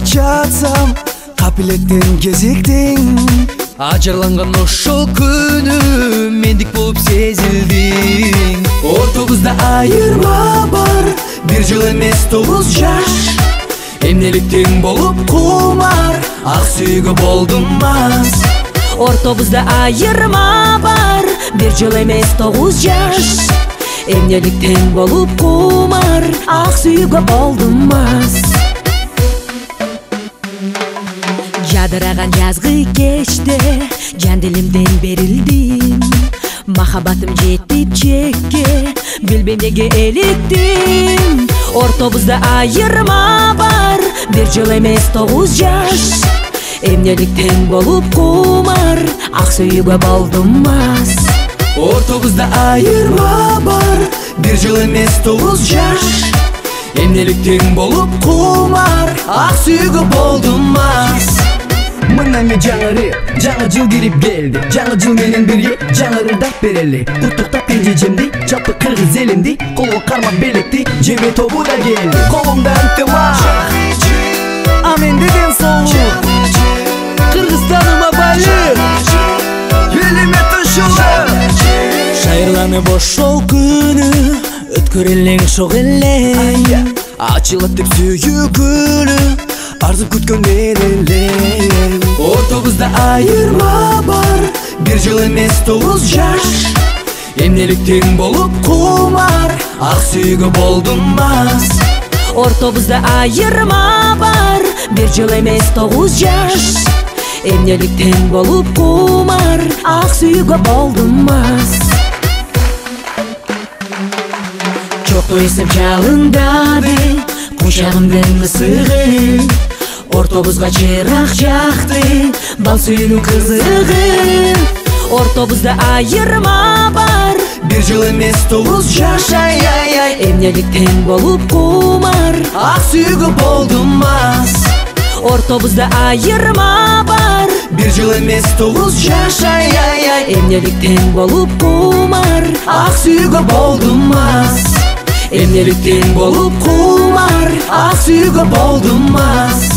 жатсам капелеттен кезектен ажарланган ошол күнү мендик болуп сезилдиң. Ортобузда айырма бар, бир жыл эмес 9 жаш. Эмнеликтен болуп кумар, ак сүйгө болдум мас. Ортобузда айырма бар, бир жыл эмес 9 жаш. Эмнеликтен болуп кумар, ак сүйгө болдум мас. Жадыраган жазгы кечте жан дилимден берилдим. Махаббатым жетип чекке, билбейм неге эликтим. Ортобузда айырма бар, бир жыл эмес 9 жаш. Эмнеликтен болуп кумар, ак сүйгө болдум мас. Ортобузда айырма бар, бир жыл эмес 9 жаш. Эмнеликтен болуп кумар, ак сүйгө болдум мас. Мындан ке жаңы жыл кирип келди. Жаңы жыл менен бирге жаңы ырдап берели. Куттуктап кенжежемди, чапы кыргыз элимди, колго кармап белекти, жебе тобу да келди. Колумда ынтымак, а менде ден соолук. Кыргызстаныма байып, элиме тушулду. Шайырланып ошол күнү өткөрелең шок элең. Ачылат деп сүйгүлү арзып күткөн элең. Ортобузда айырма бар, бир жыл эмес 9 жаш. Эмнеликтен болуп кумар, ак сүйгө болдум мас. Ортобузда айырма бар, бир жыл эмес 9 жаш. Эмнеликтен болуп кумар, ак сүйгө болдум мас. Чокто эсим чалындады, кучагымдын ысыгы. Ортобузга чырак жакты, бал сүйүүнүн кызыгы. Ортобузда айырма бар, бир жыл эмес 9 жаш. Эмнеликтен болуп кумар, ак сүйгө болдум мас. Ортобузда айырма бар, бир жыл эмес 9 жаш. Эмнеликтен болуп кумар, ак сүйгө болдум мас. Эмнеликтен болуп кумар, ак сүйгө болдум мас.